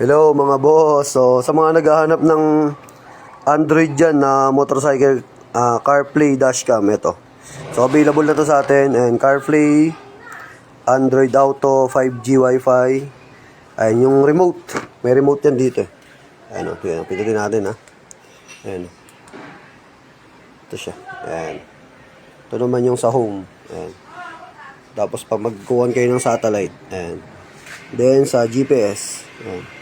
Hello mga boss. So sa mga naghahanap ng Android dyan na motorcycle, CarPlay dashcam, ito. So available na to sa atin. And CarPlay, Android Auto, 5G Wi-Fi. Ayan yung remote. May remote yan dito. Ayan o, pindutin natin ha. Ayan. Ito siya. Ayan. Ito naman yung sa home. Ayan. Tapos pag magkuhan kayo ng satellite. Ayan. Then sa GPS. Ayan.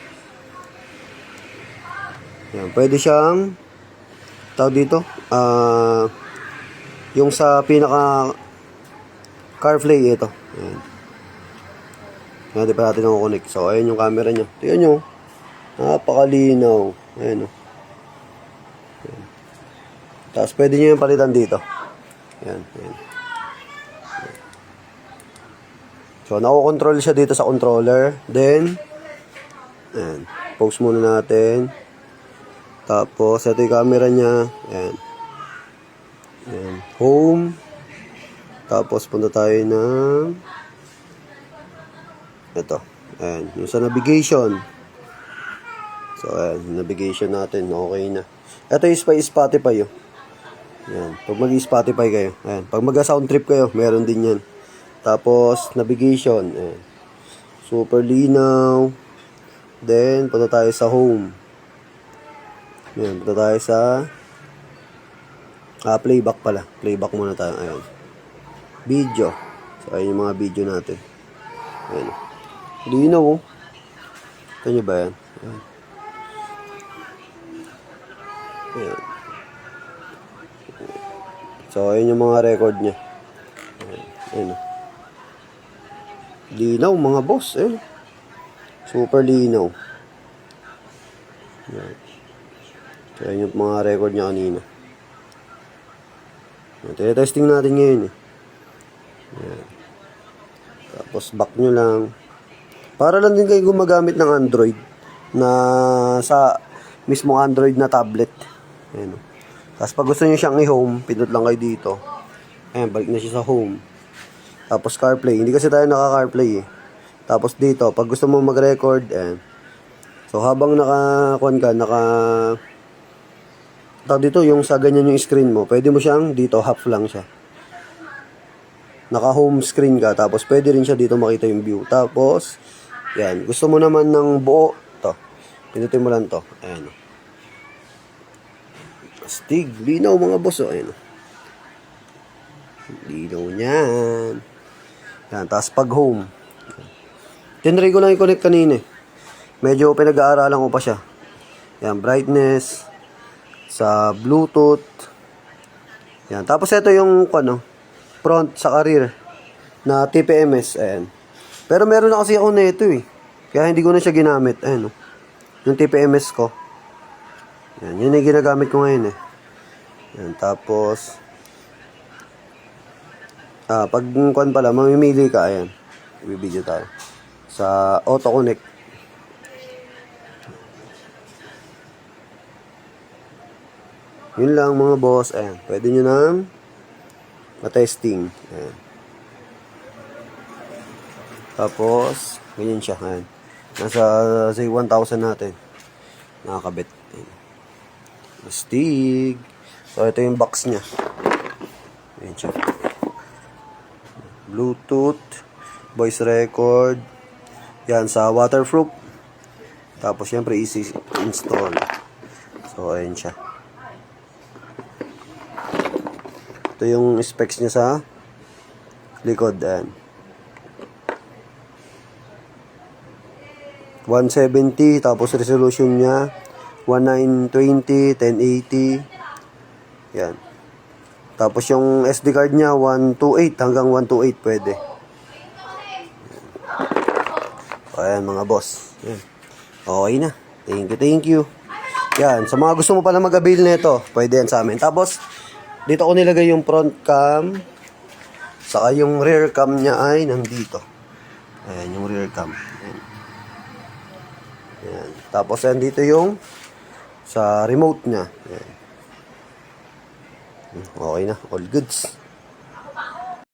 Yan, pwede siyang tawag dito yung sa pinaka CarPlay ito. Ayan. Yan, di pa natin nakukonek. So, ayan yung camera nya. Tingnan nyo. Napakalinaw. Ayan o. Ayan. Tapos, pwede nyo yung palitan dito. Ayan. Ayan. So, nakokontrol siya dito sa controller. Then, ayan. Pause muna natin. Tapos, ito yung camera nya. Ayan. Ayan. Home. Tapos, punta tayo ng ito. Ayan. Yung sa navigation. So, ayan. Navigation natin. Okay na. Ito yung Spotify. Oh. Ayan. Pag mag-Spotify kayo. Ayan. Pag mag-sound trip kayo, meron din yan. Tapos, navigation. Ayan. Super linaw. Then, punta tayo sa home. Ayan, punta tayo sa playback pala. Playback muna tayo. Ayan. Video. So, ayan yung mga video natin. Ayan. Linaw oh. Ito nyo ba yan? Ayan. Ayan. So, ayan yung mga record nya. Ayan. Ayan. Linaw mga boss. Eh. Super linaw. Ayan. So, ayan yung mga record niya kanina. Testing natin ngayon eh. Ayan. Tapos back nyo lang. Para lang din kayo gumagamit ng Android na sa mismo Android na tablet. Ayan. Tapos pag gusto nyo siyang i-home, pindot lang kayo dito. Ayan, balik na siya sa home. Tapos CarPlay. Hindi kasi tayo naka-CarPlay eh. Tapos dito, pag gusto mo mag-record, ayan. So habang dito yung sa ganyan yung screen mo, pwede mo siyang dito, half lang siya. Naka home screen ka, tapos pwede rin siya dito makita yung view. Tapos, yan, gusto mo naman ng buo, to. Pinutin mo lang to. Ayan. Astig, linaw mga boss, oh. Ayan. Linaw niyan. Yan, tapos pag home. Tinry ko lang i-connect kanina eh. Medyo pinag-aaralan ko pa siya. Yan, brightness sa Bluetooth. Yan. Tapos ito yung front sa rear na TPMS. Ayan. Pero meron na kasi ako na ito eh. Kaya hindi ko na siya ginamit. Ayan. Yung TPMS ko. Yan. Yun yung ginagamit ko ngayon eh. Yan. Tapos pag pala, mamimili ka. Ayan. Ibibideo tayo. Sa auto connect. Yun lang mga boss. Ayan. Pwede nyo nang matesting. Ayan. Tapos, ganyan siya. Ayan. Nasa say 1,000 natin. Nakakabit. Ayan. Astig. So, ito yung box nya. Ayan siya. Bluetooth. Voice record. Yan. Sa waterproof. Tapos, syempre, easy install. So, ayan siya. Ito yung specs niya sa likod. Ayan. 170. Tapos resolution niya 1920, 1080. Yan. Tapos yung SD card niya 128 hanggang 128 pwede. Ayan mga boss. Ayan. Okay na. Thank you. Yan. Sa mga gusto mo pala mag-avail nito, pwede yan sa amin. Tapos dito ko nilagay yung front cam. Saka yung rear cam niya ay nandito. Ayan, yung rear cam. Ayan. Ayan. Tapos ayan dito yung sa remote niya. Ayan. Okay na, all goods.